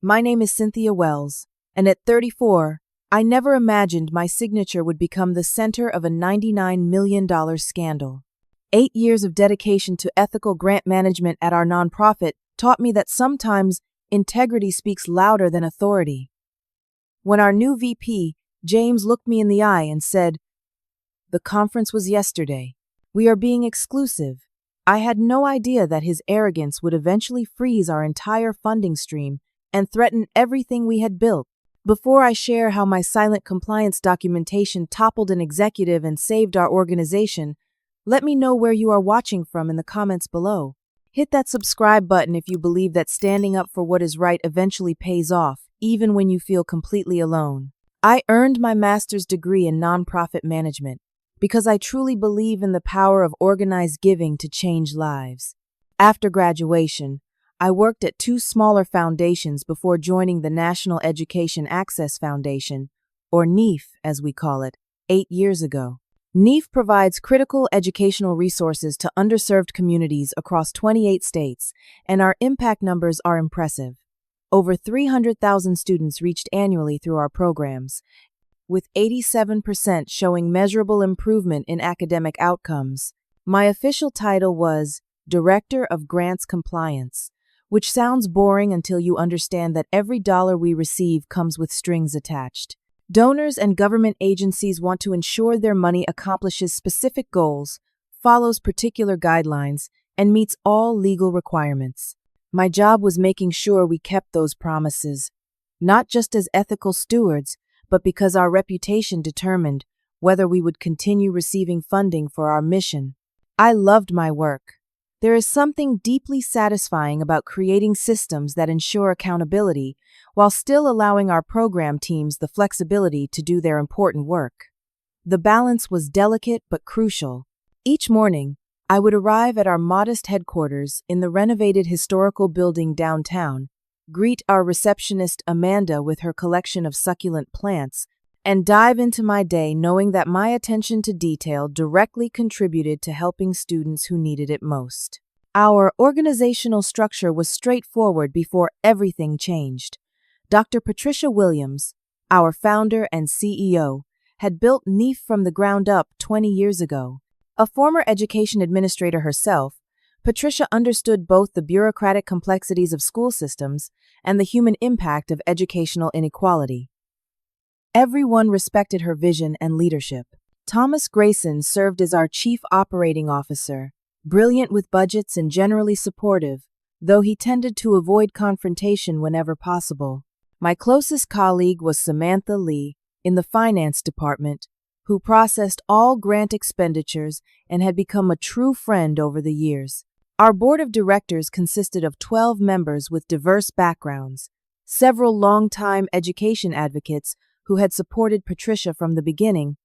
My name is Cynthia Wells, and at 34, I never imagined my signature would become the center of a $99 million scandal. 8 years of dedication to ethical grant management at our nonprofit taught me that sometimes integrity speaks louder than authority. When our new VP, James, looked me in the eye and said, "The conference was yesterday. We are being exclusive," I had no idea that his arrogance would eventually freeze our entire funding stream and threaten everything we had built. Before I share how my silent compliance documentation toppled an executive and saved our organization, let me know where you are watching from in the comments below. Hit that subscribe button if you believe that standing up for what is right eventually pays off, even when you feel completely alone. I earned my master's degree in nonprofit management because I truly believe in the power of organized giving to change lives. After graduation, I worked at 2 smaller foundations before joining the National Education Access Foundation, or NEAF as we call it, 8 years ago. NEAF provides critical educational resources to underserved communities across 28 states, and our impact numbers are impressive. Over 300,000 students reached annually through our programs, with 87% showing measurable improvement in academic outcomes. My official title was Director of Grants Compliance, which sounds boring until you understand that every dollar we receive comes with strings attached. Donors and government agencies want to ensure their money accomplishes specific goals, follows particular guidelines, and meets all legal requirements. My job was making sure we kept those promises, not just as ethical stewards, but because our reputation determined whether we would continue receiving funding for our mission. I loved my work. There is something deeply satisfying about creating systems that ensure accountability while still allowing our program teams the flexibility to do their important work. The balance was delicate but crucial. Each morning, I would arrive at our modest headquarters in the renovated historical building downtown, greet our receptionist Amanda with her collection of succulent plants, and dive into my day knowing that my attention to detail directly contributed to helping students who needed it most. Our organizational structure was straightforward before everything changed. Dr. Patricia Williams, our founder and CEO, had built NEAF from the ground up 20 years ago. A former education administrator herself, Patricia understood both the bureaucratic complexities of school systems and the human impact of educational inequality. Everyone respected her vision and leadership. Thomas Grayson served as our chief operating officer, brilliant with budgets and generally supportive, though he tended to avoid confrontation whenever possible. My closest colleague was Samantha Lee in the finance department, who processed all grant expenditures and had become a true friend over the years. Our board of directors consisted of 12 members with diverse backgrounds, several longtime education advocates who had supported Patricia from the beginning,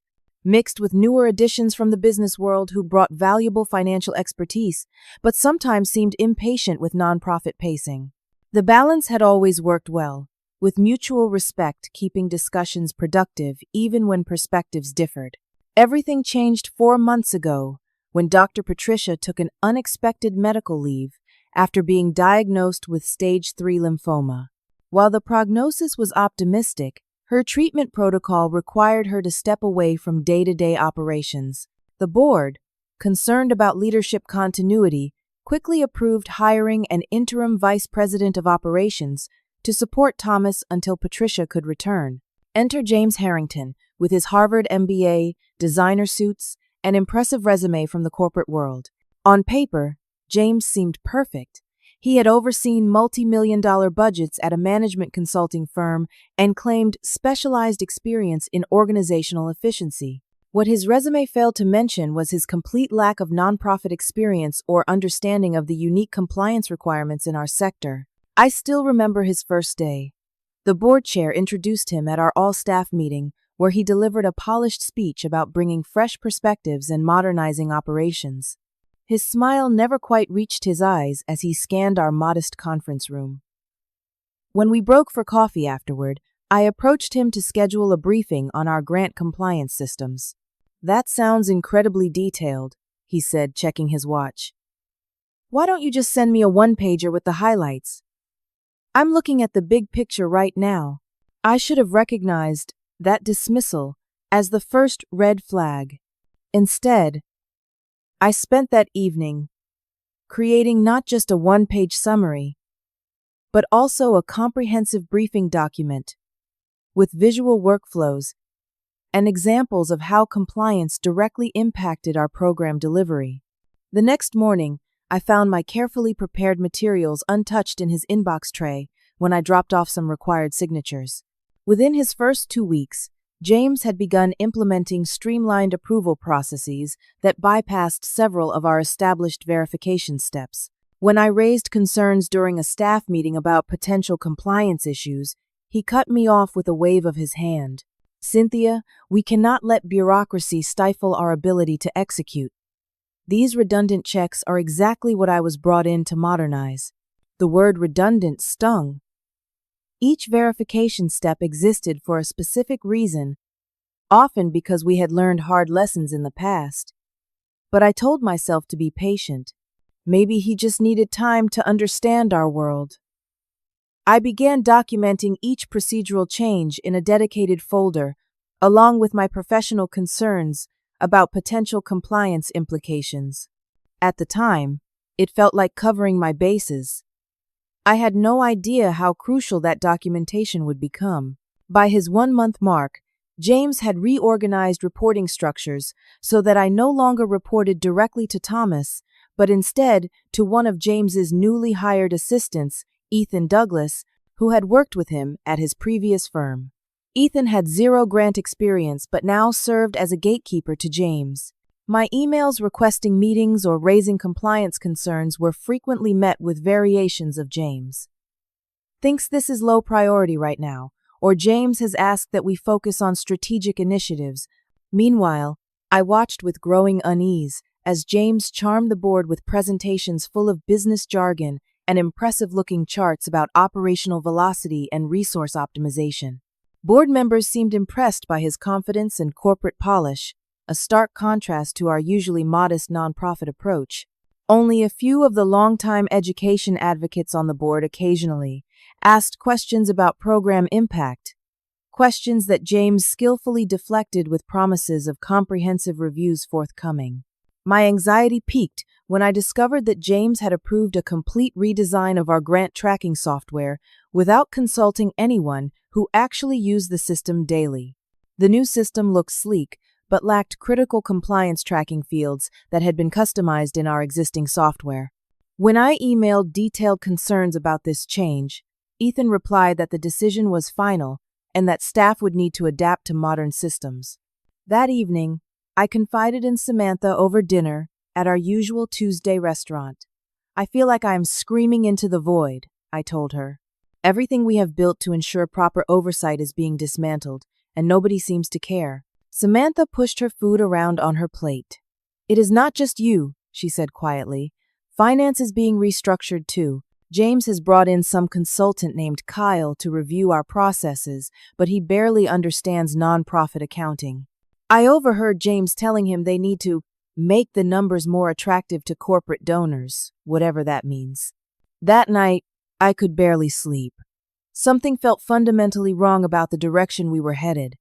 mixed with newer additions from the business world who brought valuable financial expertise, but sometimes seemed impatient with nonprofit pacing. The balance had always worked well, with mutual respect keeping discussions productive even when perspectives differed. Everything changed 4 months ago when Dr. Patricia took an unexpected medical leave after being diagnosed with stage 3 lymphoma. While the prognosis was optimistic, her treatment protocol required her to step away from day-to-day operations. The board, concerned about leadership continuity, quickly approved hiring an interim vice president of operations to support Thomas until Patricia could return. Enter James Harrington, with his Harvard MBA, designer suits, and impressive resume from the corporate world. On paper, James seemed perfect. He had overseen multi-million-dollar budgets at a management consulting firm and claimed specialized experience in organizational efficiency. What his resume failed to mention was his complete lack of nonprofit experience or understanding of the unique compliance requirements in our sector. I still remember his first day. The board chair introduced him at our all-staff meeting, where he delivered a polished speech about bringing fresh perspectives and modernizing operations. His smile never quite reached his eyes as he scanned our modest conference room. When we broke for coffee afterward, I approached him to schedule a briefing on our grant compliance systems. "That sounds incredibly detailed," he said, checking his watch. "Why don't you just send me a one-pager with the highlights?" I'm looking at the big picture right now. I should have recognized that dismissal as the first red flag. Instead, I spent that evening creating not just a one-page summary, but also a comprehensive briefing document with visual workflows and examples of how compliance directly impacted our program delivery. The next morning, I found my carefully prepared materials untouched in his inbox tray when I dropped off some required signatures. Within his first 2 weeks, James had begun implementing streamlined approval processes that bypassed several of our established verification steps. When I raised concerns during a staff meeting about potential compliance issues, he cut me off with a wave of his hand. "Cynthia, we cannot let bureaucracy stifle our ability to execute. These redundant checks are exactly what I was brought in to modernize." The word redundant stung. Each verification step existed for a specific reason, often because we had learned hard lessons in the past. But I told myself to be patient. Maybe he just needed time to understand our world. I began documenting each procedural change in a dedicated folder, along with my professional concerns about potential compliance implications. At the time, it felt like covering my bases. I had no idea how crucial that documentation would become. By his 1-month mark, James had reorganized reporting structures so that I no longer reported directly to Thomas, but instead to one of James's newly hired assistants, Ethan Douglas, who had worked with him at his previous firm. Ethan had zero grant experience but now served as a gatekeeper to James. My emails requesting meetings or raising compliance concerns were frequently met with variations of "James thinks this is low priority right now," or "James has asked that we focus on strategic initiatives." Meanwhile, I watched with growing unease as James charmed the board with presentations full of business jargon and impressive-looking charts about operational velocity and resource optimization. Board members seemed impressed by his confidence and corporate polish, a stark contrast to our usually modest nonprofit approach. Only a few of the longtime education advocates on the board occasionally asked questions about program impact, questions that James skillfully deflected with promises of comprehensive reviews forthcoming. My anxiety peaked when I discovered that James had approved a complete redesign of our grant tracking software without consulting anyone who actually used the system daily. The new system looked sleek, but lacked critical compliance tracking fields that had been customized in our existing software. When I emailed detailed concerns about this change, Ethan replied that the decision was final and that staff would need to adapt to modern systems. That evening, I confided in Samantha over dinner at our usual Tuesday restaurant. "I feel like I am screaming into the void," I told her. "Everything we have built to ensure proper oversight is being dismantled, and nobody seems to care." Samantha pushed her food around on her plate. "It is not just you," she said quietly. "Finance is being restructured too. James has brought in some consultant named Kyle to review our processes, but he barely understands nonprofit accounting. I overheard James telling him they need to make the numbers more attractive to corporate donors, whatever that means." That night, I could barely sleep. Something felt fundamentally wrong about the direction we were headed.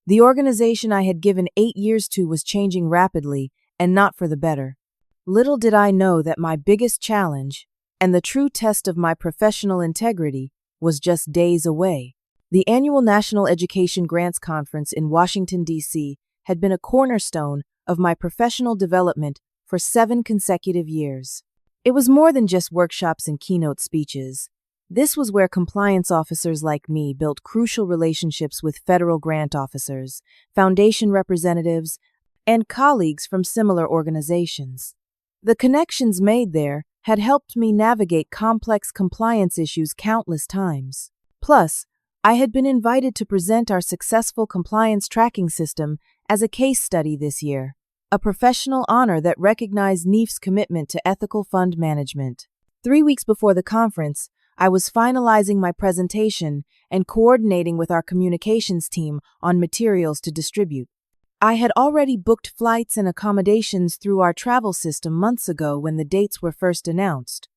The organization I had given 8 years to was changing rapidly, and not for the better. Little did I know that my biggest challenge, and the true test of my professional integrity, was just days away. The annual National Education Grants Conference in Washington, D.C., had been a cornerstone of my professional development for 7 consecutive years. It was more than just workshops and keynote speeches. This was where compliance officers like me built crucial relationships with federal grant officers, foundation representatives, and colleagues from similar organizations. The connections made there had helped me navigate complex compliance issues countless times. Plus, I had been invited to present our successful compliance tracking system as a case study this year, a professional honor that recognized NEEF's commitment to ethical fund management. 3 weeks before the conference, I was finalizing my presentation and coordinating with our communications team on materials to distribute. I had already booked flights and accommodations through our travel system months ago when the dates were first announced.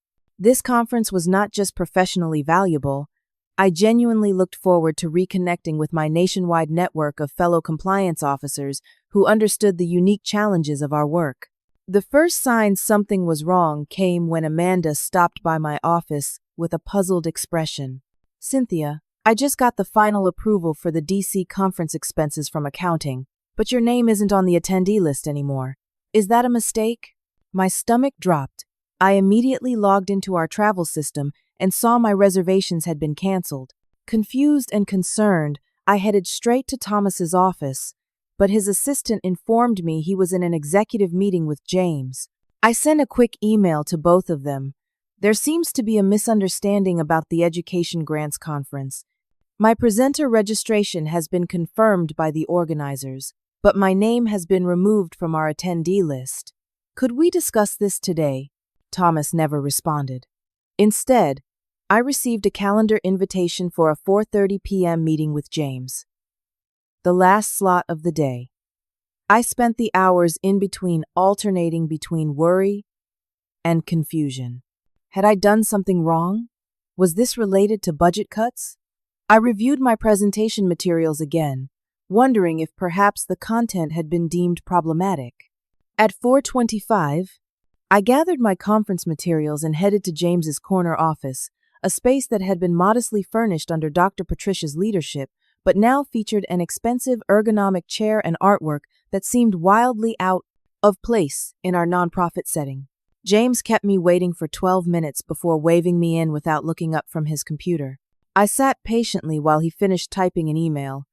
This conference was not just professionally valuable. I genuinely looked forward to reconnecting with my nationwide network of fellow compliance officers who understood the unique challenges of our work. The first sign something was wrong came when Amanda stopped by my office with a puzzled expression. "Cynthia, I just got the final approval for the DC conference expenses from accounting, but your name isn't on the attendee list anymore. Is that a mistake?" My stomach dropped. I immediately logged into our travel system and saw my reservations had been canceled. Confused and concerned, I headed straight to Thomas's office, but his assistant informed me he was in an executive meeting with James. I sent a quick email to both of them. There seems to be a misunderstanding about the Education Grants Conference. My presenter registration has been confirmed by the organizers, but my name has been removed from our attendee list. Could we discuss this today? Thomas never responded. Instead, I received a calendar invitation for a 4:30 p.m. meeting with James. The last slot of the day. I spent the hours in between alternating between worry and confusion. Had I done something wrong? Was this related to budget cuts? I reviewed my presentation materials again, wondering if perhaps the content had been deemed problematic. At 4:25, I gathered my conference materials and headed to James's corner office, a space that had been modestly furnished under Dr. Patricia's leadership, but now featured an expensive ergonomic chair and artwork that seemed wildly out of place in our nonprofit setting. James kept me waiting for 12 minutes before waving me in without looking up from his computer. I sat patiently while he finished typing an email,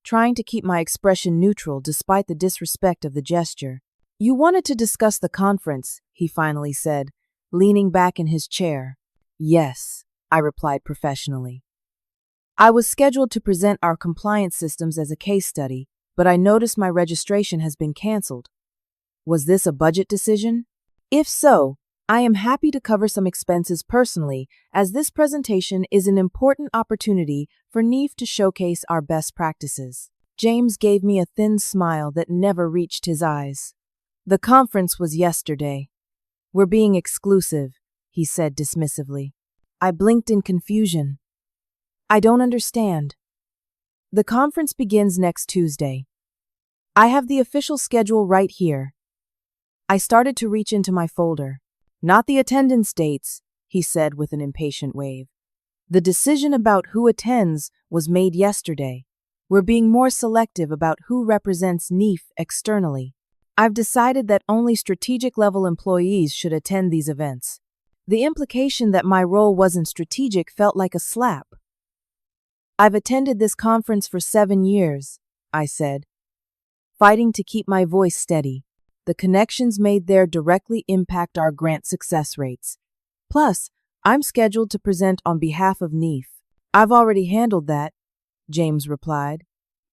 trying to keep my expression neutral despite the disrespect of the gesture. "You wanted to discuss the conference," he finally said, leaning back in his chair. "Yes," I replied professionally. "I was scheduled to present our compliance systems as a case study, but I noticed my registration has been canceled. Was this a budget decision? If so, I am happy to cover some expenses personally, as this presentation is an important opportunity for NEEF to showcase our best practices." James gave me a thin smile that never reached his eyes. "The conference was yesterday. We're being exclusive," he said dismissively. I blinked in confusion. "I don't understand." "The conference begins next Tuesday. I have the official schedule right here." I started to reach into my folder. "Not the attendance dates," he said with an impatient wave. "The decision about who attends was made yesterday. We're being more selective about who represents NEEF externally. I've decided that only strategic-level employees should attend these events." The implication that my role wasn't strategic felt like a slap. "I've attended this conference for 7 years," I said, fighting to keep my voice steady. The connections made there directly impact our grant success rates. Plus, I'm scheduled to present on behalf of NEEF. "I've already handled that," James replied.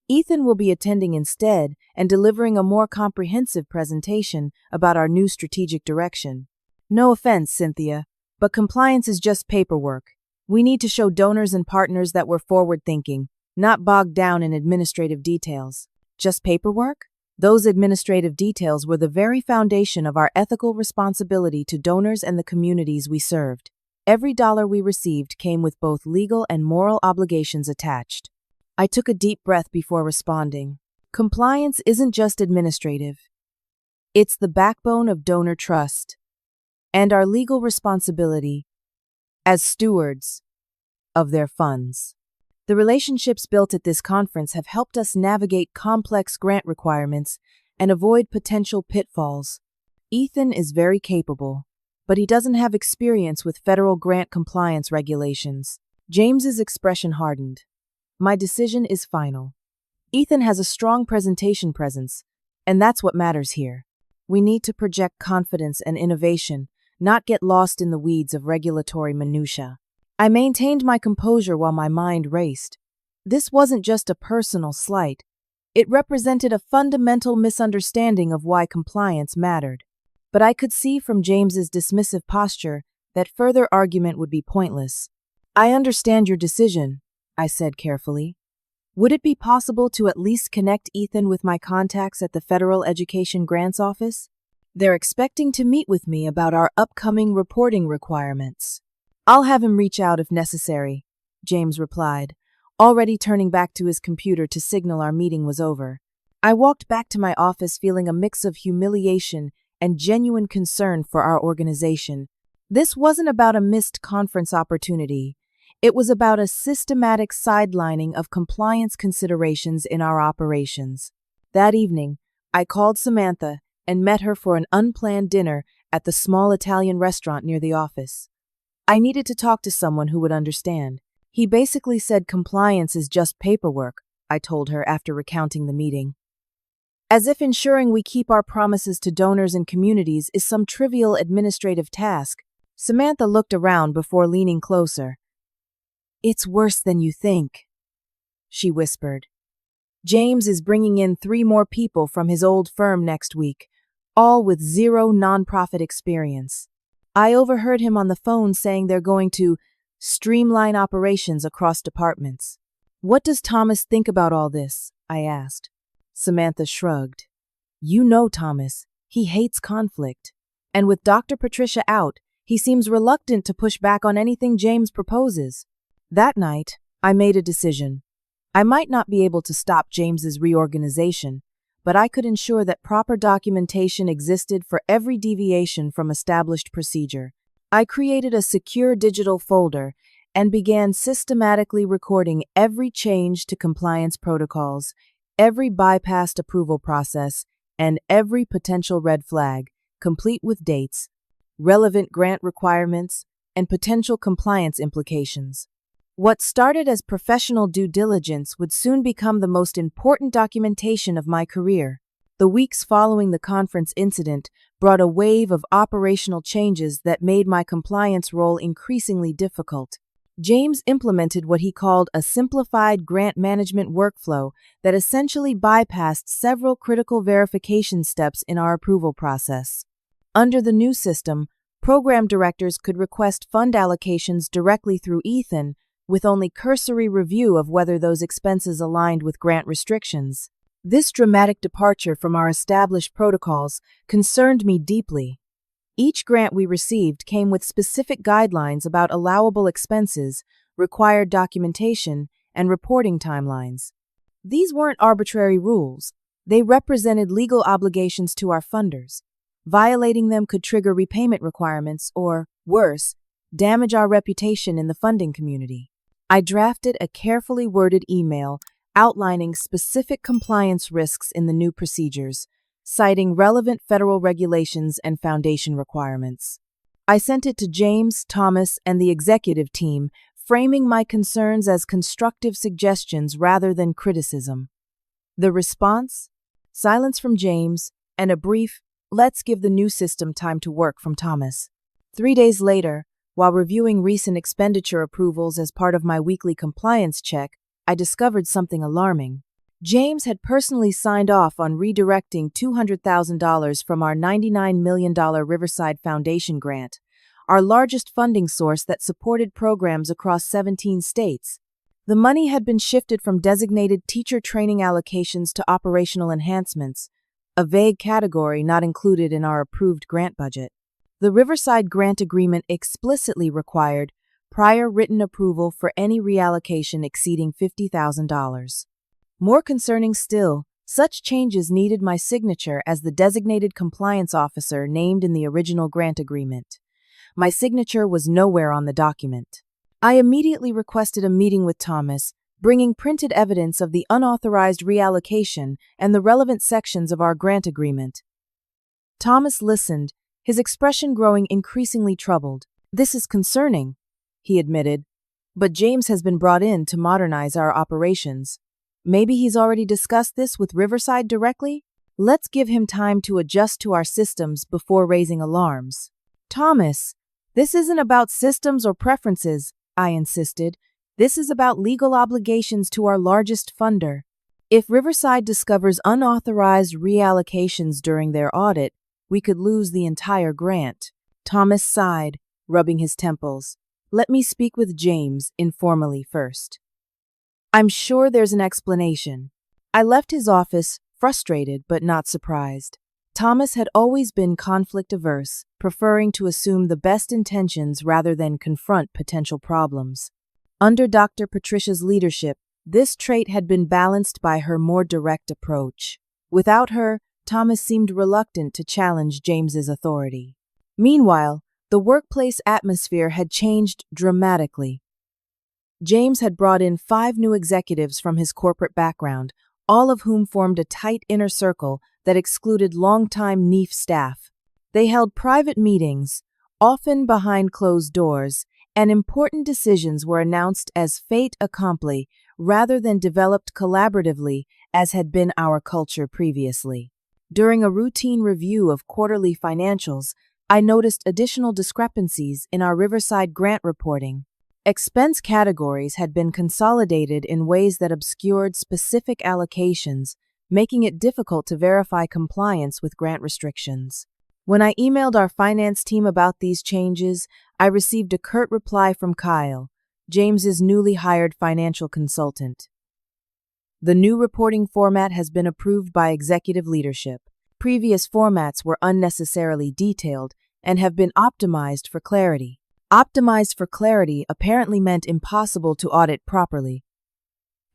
"Ethan will be attending instead and delivering a more comprehensive presentation about our new strategic direction. No offense, Cynthia, but compliance is just paperwork. We need to show donors and partners that we're forward-thinking, not bogged down in administrative details." Just paperwork? Those administrative details were the very foundation of our ethical responsibility to donors and the communities we served. Every dollar we received came with both legal and moral obligations attached. I took a deep breath before responding. Compliance isn't just administrative. It's the backbone of donor trust and our legal responsibility as stewards of their funds. The relationships built at this conference have helped us navigate complex grant requirements and avoid potential pitfalls. Ethan is very capable, but he doesn't have experience with federal grant compliance regulations. James's expression hardened. My decision is final. Ethan has a strong presentation presence, and that's what matters here. We need to project confidence and innovation, not get lost in the weeds of regulatory minutiae. I maintained my composure while my mind raced. This wasn't just a personal slight. It represented a fundamental misunderstanding of why compliance mattered. But I could see from James's dismissive posture that further argument would be pointless. "I understand your decision," I said carefully. "Would it be possible to at least connect Ethan with my contacts at the Federal Education Grants Office? They're expecting to meet with me about our upcoming reporting requirements." I'll have him reach out if necessary, James replied, already turning back to his computer to signal our meeting was over. I walked back to my office feeling a mix of humiliation and genuine concern for our organization. This wasn't about a missed conference opportunity. It was about a systematic sidelining of compliance considerations in our operations. That evening, I called Samantha and met her for an unplanned dinner at the small Italian restaurant near the office. I needed to talk to someone who would understand. He basically said compliance is just paperwork, I told her after recounting the meeting. As if ensuring we keep our promises to donors and communities is some trivial administrative task, Samantha looked around before leaning closer. It's worse than you think, she whispered. James is bringing in 3 more people from his old firm next week, all with 0 nonprofit experience. I overheard him on the phone saying they're going to streamline operations across departments. What does Thomas think about all this? I asked. Samantha shrugged. You know Thomas, he hates conflict. And with Dr. Patricia out, he seems reluctant to push back on anything James proposes. That night, I made a decision. I might not be able to stop James's reorganization, but I could ensure that proper documentation existed for every deviation from established procedure. I created a secure digital folder and began systematically recording every change to compliance protocols, every bypassed approval process, and every potential red flag, complete with dates, relevant grant requirements, and potential compliance implications. What started as professional due diligence would soon become the most important documentation of my career. The weeks following the conference incident brought a wave of operational changes that made my compliance role increasingly difficult. James implemented what he called a simplified grant management workflow that essentially bypassed several critical verification steps in our approval process. Under the new system, program directors could request fund allocations directly through Ethan, with only cursory review of whether those expenses aligned with grant restrictions. This dramatic departure from our established protocols concerned me deeply. Each grant we received came with specific guidelines about allowable expenses, required documentation, and reporting timelines. These weren't arbitrary rules. They represented legal obligations to our funders. Violating them could trigger repayment requirements or, worse, damage our reputation in the funding community. I drafted a carefully worded email outlining specific compliance risks in the new procedures, citing relevant federal regulations and foundation requirements. I sent it to James, Thomas, and the executive team, framing my concerns as constructive suggestions rather than criticism. The response? Silence from James, and a brief, "Let's give the new system time to work" from Thomas. 3 days later, while reviewing recent expenditure approvals as part of my weekly compliance check, I discovered something alarming. James had personally signed off on redirecting $200,000 from our $99 million Riverside Foundation grant, our largest funding source that supported programs across 17 states. The money had been shifted from designated teacher training allocations to operational enhancements, a vague category not included in our approved grant budget. The Riverside grant agreement explicitly required prior written approval for any reallocation exceeding $50,000. More concerning still, such changes needed my signature as the designated compliance officer named in the original grant agreement. My signature was nowhere on the document. I immediately requested a meeting with Thomas, bringing printed evidence of the unauthorized reallocation and the relevant sections of our grant agreement. Thomas listened, his expression growing increasingly troubled. "This is concerning," he admitted, "but James has been brought in to modernize our operations. Maybe he's already discussed this with Riverside directly? Let's give him time to adjust to our systems before raising alarms." "Thomas, this isn't about systems or preferences," I insisted. "This is about legal obligations to our largest funder. If Riverside discovers unauthorized reallocations during their audit, we could lose the entire grant." Thomas sighed, rubbing his temples. "Let me speak with James informally first. I'm sure there's an explanation." I left his office, frustrated but not surprised. Thomas had always been conflict-averse, preferring to assume the best intentions rather than confront potential problems. Under Dr. Patricia's leadership, this trait had been balanced by her more direct approach. Without her, Thomas seemed reluctant to challenge James's authority. Meanwhile, the workplace atmosphere had changed dramatically. James had brought in 5 new executives from his corporate background, all of whom formed a tight inner circle that excluded longtime NEEF staff. They held private meetings, often behind closed doors, and important decisions were announced as fait accompli rather than developed collaboratively as had been our culture previously. During a routine review of quarterly financials, I noticed additional discrepancies in our Riverside grant reporting. Expense categories had been consolidated in ways that obscured specific allocations, making it difficult to verify compliance with grant restrictions. When I emailed our finance team about these changes, I received a curt reply from Kyle, James's newly hired financial consultant. The new reporting format has been approved by executive leadership. Previous formats were unnecessarily detailed and have been optimized for clarity. Optimized for clarity apparently meant impossible to audit properly.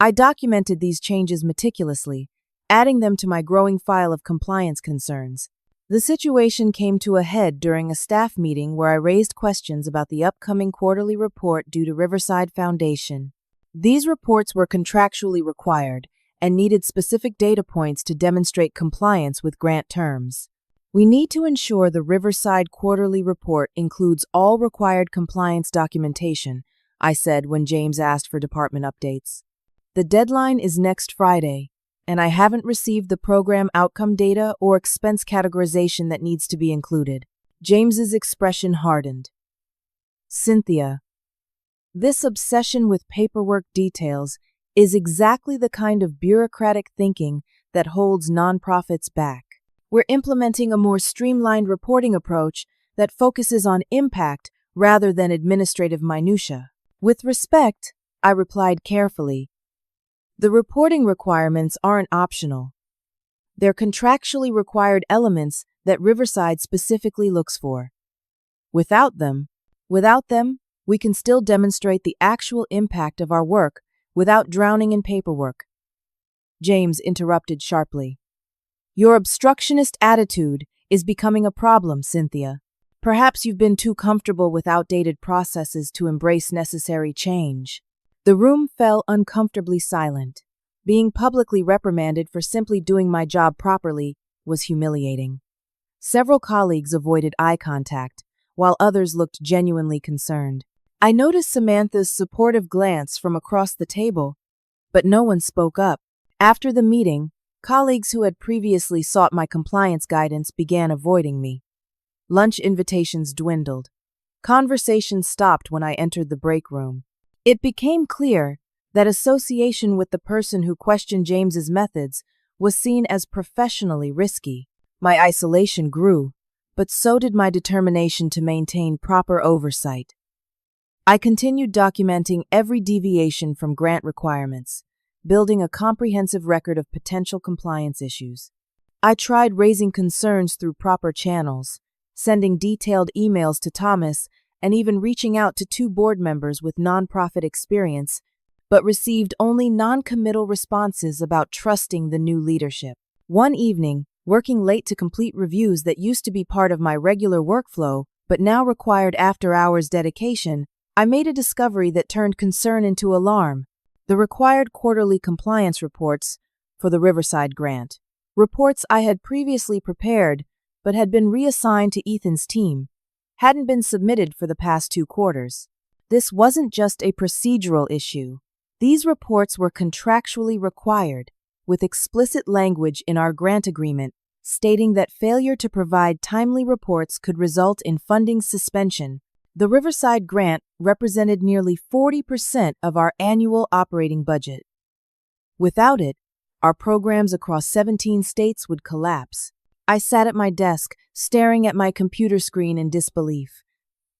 I documented these changes meticulously, adding them to my growing file of compliance concerns. The situation came to a head during a staff meeting where I raised questions about the upcoming quarterly report due to Riverside Foundation. These reports were contractually required and needed specific data points to demonstrate compliance with grant terms. We need to ensure the Riverside quarterly report includes all required compliance documentation, I said when James asked for department updates. The deadline is next Friday, and I haven't received the program outcome data or expense categorization that needs to be included. James's expression hardened. Cynthia, this obsession with paperwork details is exactly the kind of bureaucratic thinking that holds nonprofits back. We're implementing a more streamlined reporting approach that focuses on impact rather than administrative minutia. With respect, I replied carefully, the reporting requirements aren't optional. They're contractually required elements that Riverside specifically looks for. Without them, we can still demonstrate the actual impact of our work without drowning in paperwork. James interrupted sharply. Your obstructionist attitude is becoming a problem, Cynthia. Perhaps you've been too comfortable with outdated processes to embrace necessary change. The room fell uncomfortably silent. Being publicly reprimanded for simply doing my job properly was humiliating. Several colleagues avoided eye contact, while others looked genuinely concerned. I noticed Samantha's supportive glance from across the table, but no one spoke up. After the meeting, colleagues who had previously sought my compliance guidance began avoiding me. Lunch invitations dwindled. Conversations stopped when I entered the break room. It became clear that association with the person who questioned James's methods was seen as professionally risky. My isolation grew, but so did my determination to maintain proper oversight. I continued documenting every deviation from grant requirements, building a comprehensive record of potential compliance issues. I tried raising concerns through proper channels, sending detailed emails to Thomas, and even reaching out to 2 board members with nonprofit experience, but received only non-committal responses about trusting the new leadership. One evening, working late to complete reviews that used to be part of my regular workflow, but now required after-hours dedication, I made a discovery that turned concern into alarm. The required quarterly compliance reports for the Riverside grant. Reports I had previously prepared, but had been reassigned to Ethan's team, hadn't been submitted for the past 2 quarters. This wasn't just a procedural issue. These reports were contractually required, with explicit language in our grant agreement stating that failure to provide timely reports could result in funding suspension. The Riverside grant represented nearly 40% of our annual operating budget. Without it, our programs across 17 states would collapse. I sat at my desk, staring at my computer screen in disbelief.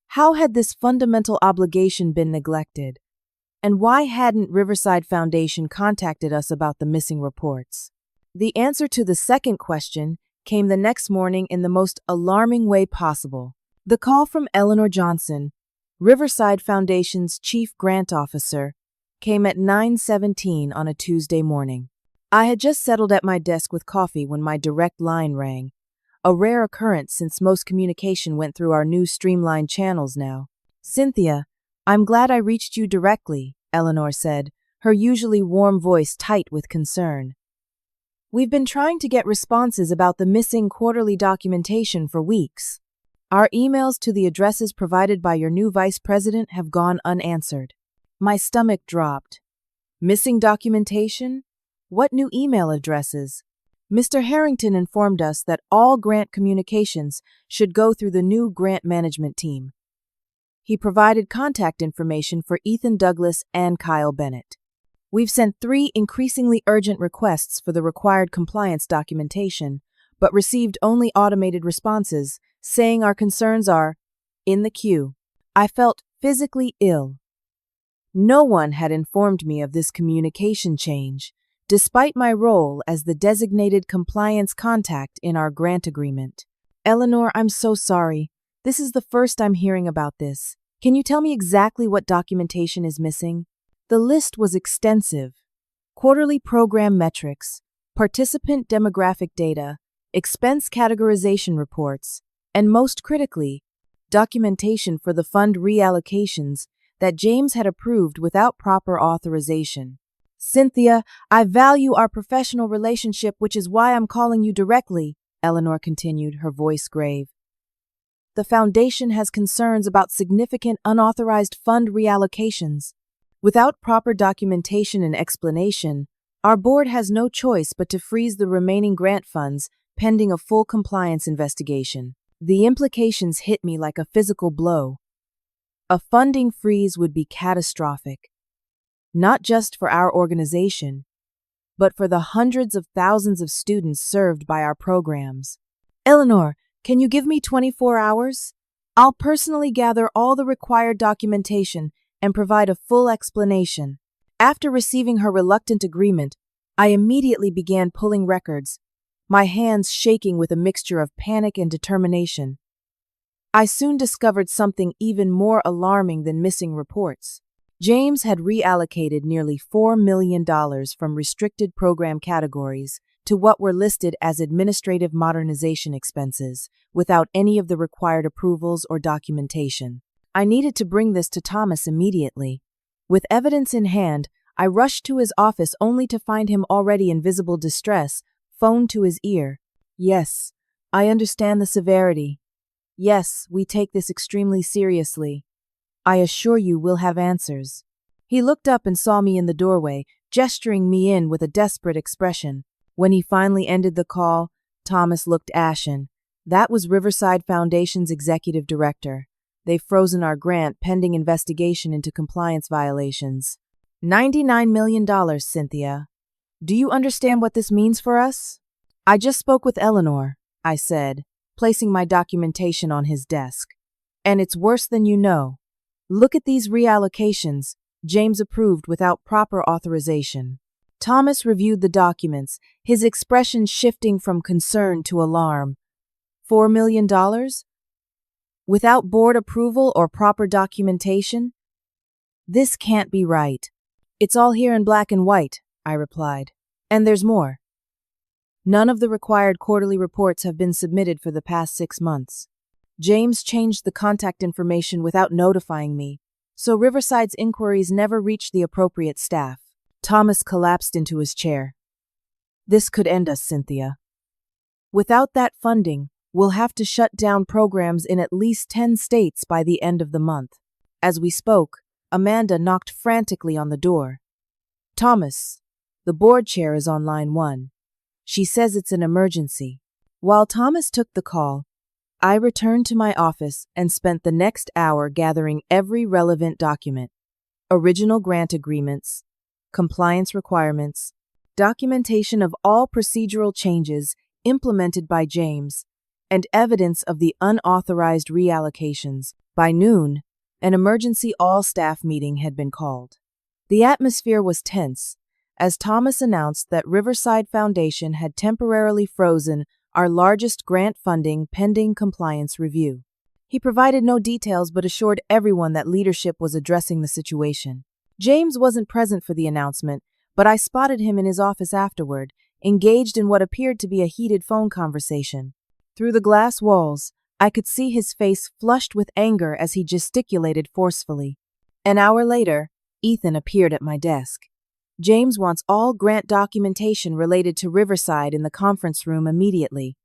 How had this fundamental obligation been neglected? And why hadn't Riverside Foundation contacted us about the missing reports? The answer to the second question came the next morning in the most alarming way possible. The call from Eleanor Johnson, Riverside Foundation's chief grant officer, came at 9:17 on a Tuesday morning. I had just settled at my desk with coffee when my direct line rang, a rare occurrence since most communication went through our new streamlined channels now. "Cynthia, I'm glad I reached you directly," Eleanor said, her usually warm voice tight with concern. "We've been trying to get responses about the missing quarterly documentation for weeks. Our emails to the addresses provided by your new vice president have gone unanswered." My stomach dropped. Missing documentation? What new email addresses? Mr. Harrington informed us that all grant communications should go through the new grant management team. He provided contact information for Ethan Douglas and Kyle Bennett. We've sent 3 increasingly urgent requests for the required compliance documentation, but received only automated responses saying our concerns are in the queue. I felt physically ill. No one had informed me of this communication change, despite my role as the designated compliance contact in our grant agreement. "Eleanor, I'm so sorry. This is the first I'm hearing about this. Can you tell me exactly what documentation is missing?" The list was extensive. Quarterly program metrics, participant demographic data, expense categorization reports, and most critically, documentation for the fund reallocations that James had approved without proper authorization. "Cynthia, I value our professional relationship, which is why I'm calling you directly," Eleanor continued, her voice grave. "The Foundation has concerns about significant unauthorized fund reallocations. Without proper documentation and explanation, our board has no choice but to freeze the remaining grant funds pending a full compliance investigation." The implications hit me like a physical blow. A funding freeze would be catastrophic, not just for our organization, but for the hundreds of thousands of students served by our programs. "Eleanor, can you give me 24 hours? I'll personally gather all the required documentation and provide a full explanation." After receiving her reluctant agreement, I immediately began pulling records, my hands shaking with a mixture of panic and determination. I soon discovered something even more alarming than missing reports. James had reallocated nearly $4 million from restricted program categories to what were listed as administrative modernization expenses, without any of the required approvals or documentation. I needed to bring this to Thomas immediately. With evidence in hand, I rushed to his office only to find him already in visible distress, phone to his ear. "Yes, I understand the severity. Yes, we take this extremely seriously. I assure you we'll have answers." He looked up and saw me in the doorway, gesturing me in with a desperate expression. When he finally ended the call, Thomas looked ashen. That was Riverside Foundation's executive director. They've frozen our grant pending investigation into compliance violations. $99 million, Cynthia. Do you understand what this means for us? "I just spoke with Eleanor," I said, placing my documentation on his desk. "And it's worse than you know. Look at these reallocations, James approved without proper authorization." Thomas reviewed the documents, his expression shifting from concern to alarm. $4 million? Without board approval or proper documentation? This can't be right. "It's all here in black and white," I replied. "And there's more. None of the required quarterly reports have been submitted for the past 6 months. James changed the contact information without notifying me, so Riverside's inquiries never reached the appropriate staff." Thomas collapsed into his chair. "This could end us, Cynthia. Without that funding, we'll have to shut down programs in at least 10 states by the end of the month." As we spoke, Amanda knocked frantically on the door. "Thomas, the board chair is on line 1. She says it's an emergency." While Thomas took the call, I returned to my office and spent the next hour gathering every relevant document: original grant agreements, compliance requirements, documentation of all procedural changes implemented by James, and evidence of the unauthorized reallocations. By noon, an emergency all-staff meeting had been called. The atmosphere was tense, as Thomas announced that Riverside Foundation had temporarily frozen our largest grant funding pending compliance review. He provided no details but assured everyone that leadership was addressing the situation. James wasn't present for the announcement, but I spotted him in his office afterward, engaged in what appeared to be a heated phone conversation. Through the glass walls, I could see his face flushed with anger as he gesticulated forcefully. An hour later, Ethan appeared at my desk. James wants all grant documentation related to Riverside in the conference room immediately.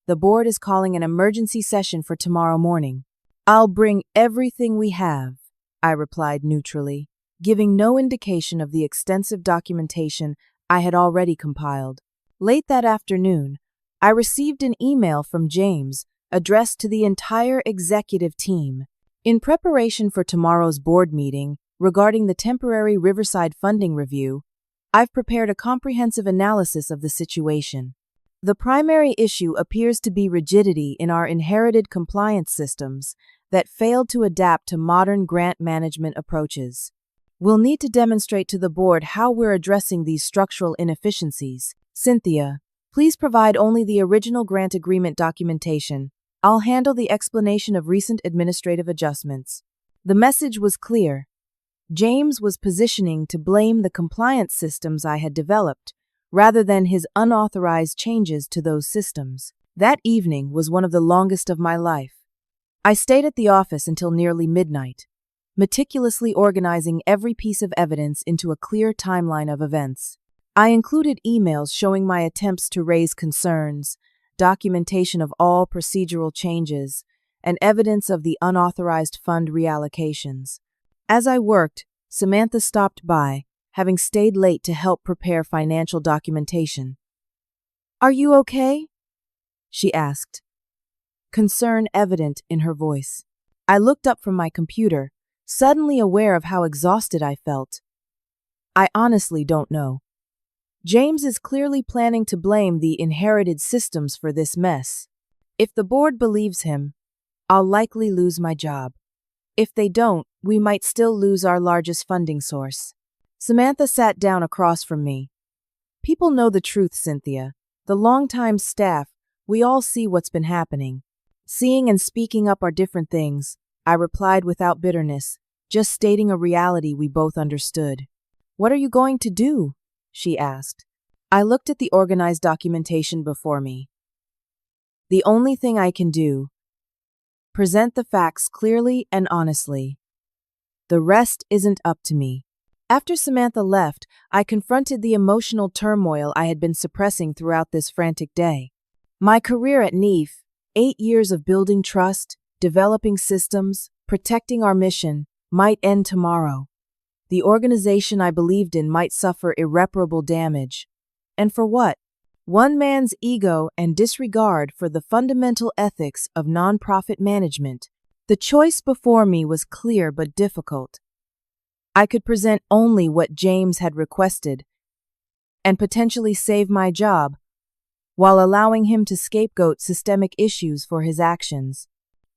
The board is calling an emergency session for tomorrow morning. I'll bring everything we have, I replied neutrally, giving no indication of the extensive documentation I had already compiled. Late that afternoon, I received an email from James addressed to the entire executive team. In preparation for tomorrow's board meeting regarding the temporary Riverside funding review, I've prepared a comprehensive analysis of the situation. The primary issue appears to be rigidity in our inherited compliance systems that failed to adapt to modern grant management approaches. We'll need to demonstrate to the board how we're addressing these structural inefficiencies. Cynthia, please provide only the original grant agreement documentation. I'll handle the explanation of recent administrative adjustments. The message was clear. James was positioning to blame the compliance systems I had developed, rather than his unauthorized changes to those systems. That evening was one of the longest of my life. I stayed at the office until nearly midnight, meticulously organizing every piece of evidence into a clear timeline of events. I included emails showing my attempts to raise concerns, documentation of all procedural changes, and evidence of the unauthorized fund reallocations. As I worked, Samantha stopped by, having stayed late to help prepare financial documentation. "Are you okay?" she asked, concern evident in her voice. I looked up from my computer, suddenly aware of how exhausted I felt. I honestly don't know. James is clearly planning to blame the inherited systems for this mess. If the board believes him, I'll likely lose my job. If they don't, we might still lose our largest funding source. Samantha sat down across from me. People know the truth, Cynthia. The longtime staff, we all see what's been happening. Seeing and speaking up are different things, I replied without bitterness, just stating a reality we both understood. What are you going to do? She asked. I looked at the organized documentation before me. The only thing I can do, present the facts clearly and honestly. The rest isn't up to me. After Samantha left, I confronted the emotional turmoil I had been suppressing throughout this frantic day. My career at NEEF, 8 years of building trust, developing systems, protecting our mission, might end tomorrow. The organization I believed in might suffer irreparable damage. And for what? One man's ego and disregard for the fundamental ethics of nonprofit management. The choice before me was clear but difficult. I could present only what James had requested and potentially save my job while allowing him to scapegoat systemic issues for his actions.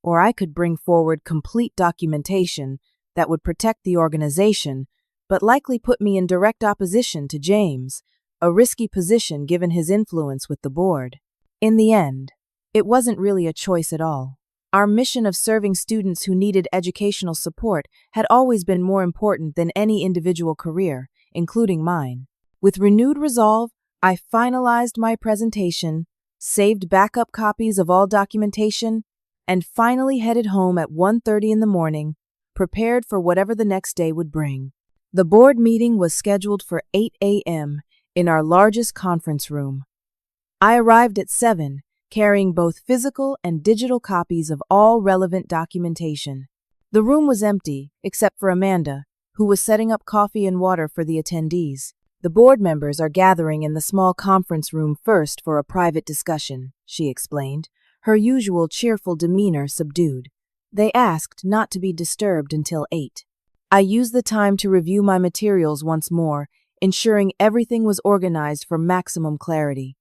Or I could bring forward complete documentation that would protect the organization, but likely put me in direct opposition to James, a risky position given his influence with the board. In the end, it wasn't really a choice at all. Our mission of serving students who needed educational support had always been more important than any individual career, including mine. With renewed resolve, I finalized my presentation, saved backup copies of all documentation, and finally headed home at 1:30 in the morning, prepared for whatever the next day would bring. The board meeting was scheduled for 8 a.m. in our largest conference room. I arrived at 7, carrying both physical and digital copies of all relevant documentation. The room was empty, except for Amanda, who was setting up coffee and water for the attendees. The board members are gathering in the small conference room first for a private discussion, she explained, her usual cheerful demeanor subdued. They asked not to be disturbed until 8. I used the time to review my materials once more, ensuring everything was organized for maximum clarity.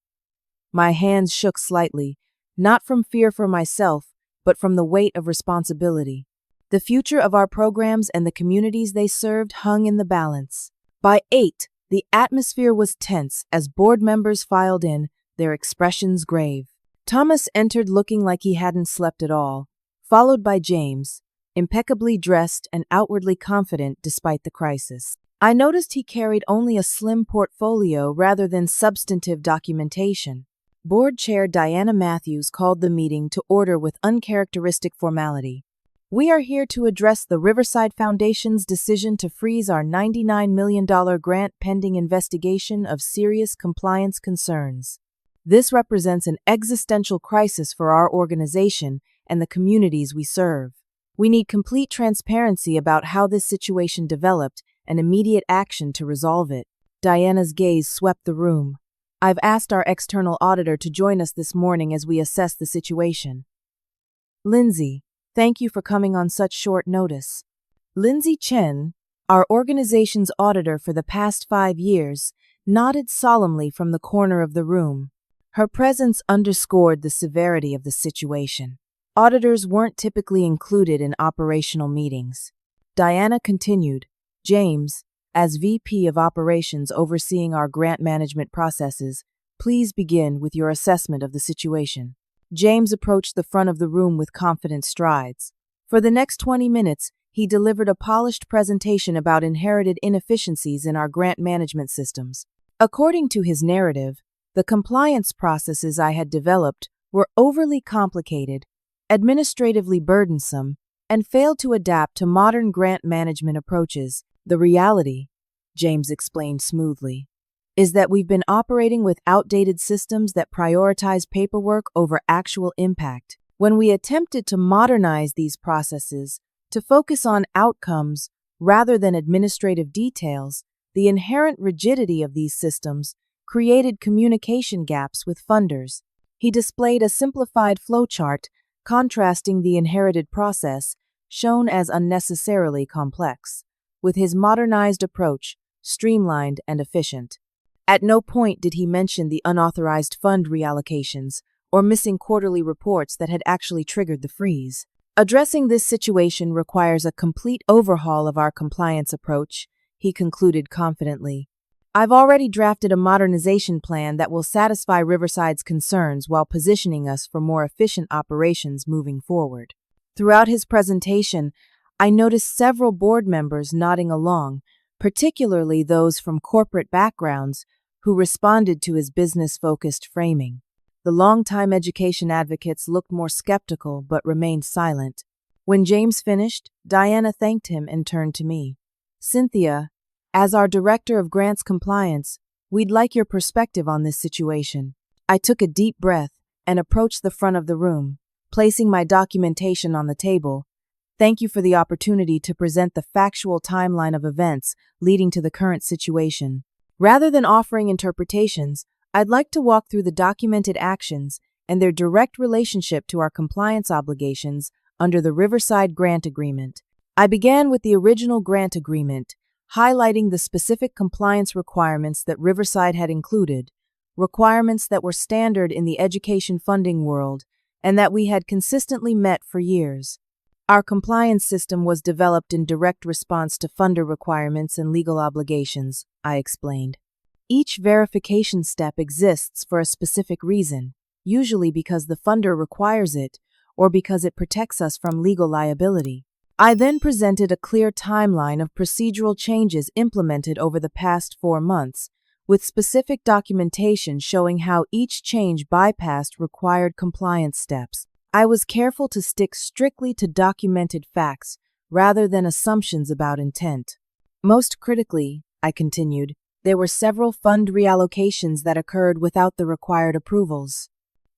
My hands shook slightly, not from fear for myself, but from the weight of responsibility. The future of our programs and the communities they served hung in the balance. By 8, the atmosphere was tense as board members filed in, their expressions grave. Thomas entered looking like he hadn't slept at all, followed by James, impeccably dressed and outwardly confident despite the crisis. I noticed he carried only a slim portfolio rather than substantive documentation. Board Chair Diana Matthews called the meeting to order with uncharacteristic formality. We are here to address the Riverside Foundation's decision to freeze our $99 million grant pending investigation of serious compliance concerns. This represents an existential crisis for our organization and the communities we serve. We need complete transparency about how this situation developed and immediate action to resolve it. Diana's gaze swept the room. I've asked our external auditor to join us this morning as we assess the situation. Lindsay, thank you for coming on such short notice. Lindsay Chen, our organization's auditor for the past 5 years, nodded solemnly from the corner of the room. Her presence underscored the severity of the situation. Auditors weren't typically included in operational meetings. Diana continued, James, as VP of Operations overseeing our grant management processes, please begin with your assessment of the situation. James approached the front of the room with confident strides. For the next 20 minutes, he delivered a polished presentation about inherited inefficiencies in our grant management systems. According to his narrative, the compliance processes I had developed were overly complicated, administratively burdensome, and failed to adapt to modern grant management approaches. The reality, James explained smoothly, is that we've been operating with outdated systems that prioritize paperwork over actual impact. When we attempted to modernize these processes to focus on outcomes rather than administrative details, the inherent rigidity of these systems created communication gaps with funders. He displayed a simplified flowchart contrasting the inherited process, shown as unnecessarily complex, with his modernized approach, streamlined and efficient. At no point did he mention the unauthorized fund reallocations or missing quarterly reports that had actually triggered the freeze. Addressing this situation requires a complete overhaul of our compliance approach, he concluded confidently. I've already drafted a modernization plan that will satisfy Riverside's concerns while positioning us for more efficient operations moving forward. Throughout his presentation, I noticed several board members nodding along, particularly those from corporate backgrounds who responded to his business-focused framing. The longtime education advocates looked more skeptical but remained silent. When James finished, Diana thanked him and turned to me. Cynthia, as our Director of Grants Compliance, we'd like your perspective on this situation. I took a deep breath and approached the front of the room, placing my documentation on the table. Thank you for the opportunity to present the factual timeline of events leading to the current situation. Rather than offering interpretations, I'd like to walk through the documented actions and their direct relationship to our compliance obligations under the Riverside Grant Agreement. I began with the original grant agreement, highlighting the specific compliance requirements that Riverside had included, requirements that were standard in the education funding world and that we had consistently met for years. Our compliance system was developed in direct response to funder requirements and legal obligations, I explained. Each verification step exists for a specific reason, usually because the funder requires it or because it protects us from legal liability. I then presented a clear timeline of procedural changes implemented over the past 4 months, with specific documentation showing how each change bypassed required compliance steps. I was careful to stick strictly to documented facts rather than assumptions about intent. Most critically, I continued, there were several fund reallocations that occurred without the required approvals.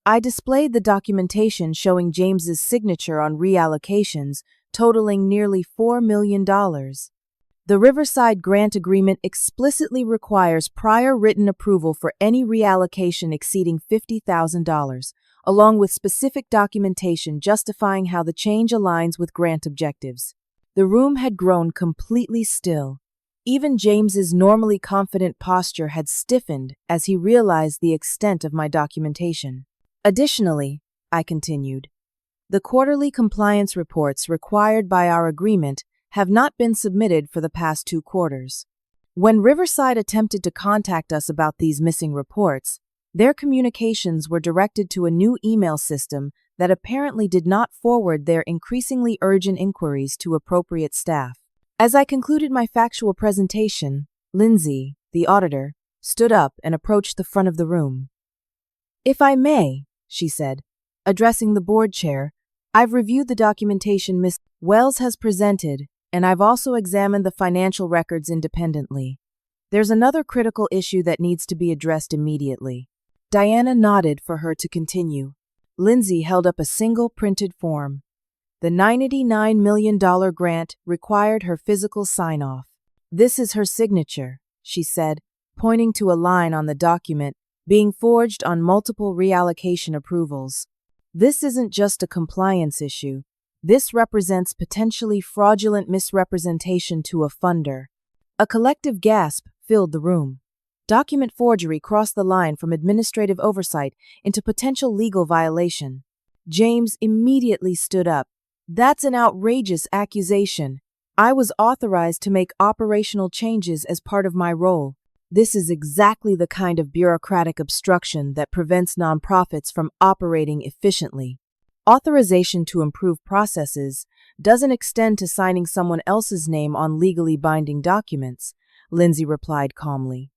I displayed the documentation showing James's signature on reallocations totaling nearly $4 million. The Riverside Grant Agreement explicitly requires prior written approval for any reallocation exceeding $50,000, along with specific documentation justifying how the change aligns with grant objectives. The room had grown completely still. Even James's normally confident posture had stiffened as he realized the extent of my documentation. Additionally, I continued, the quarterly compliance reports required by our agreement have not been submitted for the past 2 quarters. When Riverside attempted to contact us about these missing reports, Their communications were directed to a new email system that apparently did not forward their increasingly urgent inquiries to appropriate staff. As I concluded my factual presentation, Lindsay, the auditor, stood up and approached the front of the room. "If I may," she said, addressing the board chair, "I've reviewed the documentation Ms. Wells has presented, and I've also examined the financial records independently. There's another critical issue that needs to be addressed immediately." Diana nodded for her to continue. Lindsay held up a single printed form. The $99 million grant required her physical sign-off. "This is her signature," she said, pointing to a line on the document being forged on multiple reallocation approvals. "This isn't just a compliance issue. This represents potentially fraudulent misrepresentation to a funder." A collective gasp filled the room. Document forgery crossed the line from administrative oversight into potential legal violation. James immediately stood up. "That's an outrageous accusation. I was authorized to make operational changes as part of my role. This is exactly the kind of bureaucratic obstruction that prevents nonprofits from operating efficiently. Authorization to improve processes doesn't extend to signing someone else's name on legally binding documents," Lindsay replied calmly.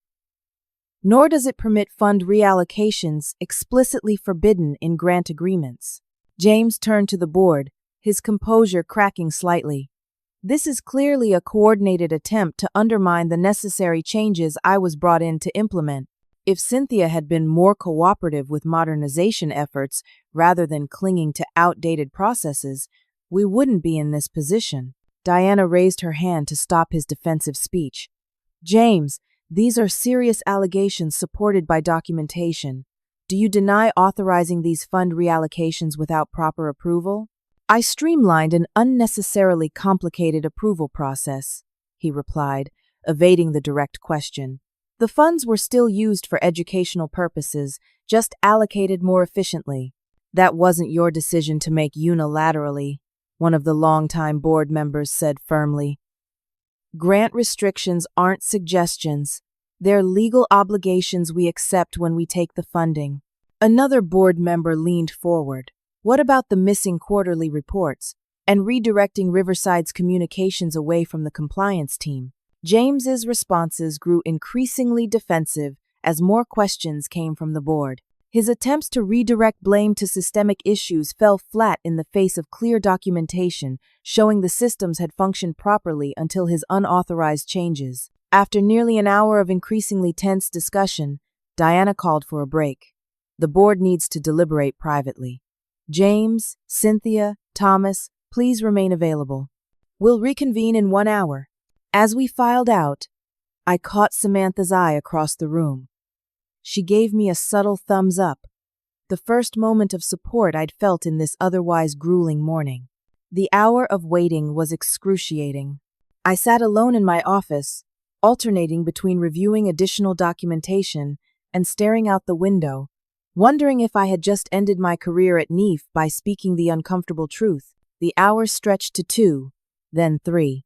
"Nor does it permit fund reallocations explicitly forbidden in grant agreements." James turned to the board, his composure cracking slightly. "This is clearly a coordinated attempt to undermine the necessary changes I was brought in to implement. If Cynthia had been more cooperative with modernization efforts rather than clinging to outdated processes, we wouldn't be in this position." Diana raised her hand to stop his defensive speech. "James, these are serious allegations supported by documentation. Do you deny authorizing these fund reallocations without proper approval?" "I streamlined an unnecessarily complicated approval process," he replied, evading the direct question. "The funds were still used for educational purposes, just allocated more efficiently." "That wasn't your decision to make unilaterally," one of the longtime board members said firmly. "Grant restrictions aren't suggestions. They're legal obligations we accept when we take the funding." Another board member leaned forward. "What about the missing quarterly reports and redirecting Riverside's communications away from the compliance team?" James's responses grew increasingly defensive as more questions came from the board. His attempts to redirect blame to systemic issues fell flat in the face of clear documentation showing the systems had functioned properly until his unauthorized changes. After nearly an hour of increasingly tense discussion, Diana called for a break. "The board needs to deliberate privately. James, Cynthia, Thomas, please remain available. We'll reconvene in 1 hour." As we filed out, I caught Samantha's eye across the room. She gave me a subtle thumbs up, the first moment of support I'd felt in this otherwise grueling morning. The hour of waiting was excruciating. I sat alone in my office, alternating between reviewing additional documentation and staring out the window, wondering if I had just ended my career at NEEF by speaking the uncomfortable truth. The hours stretched to 2, then 3.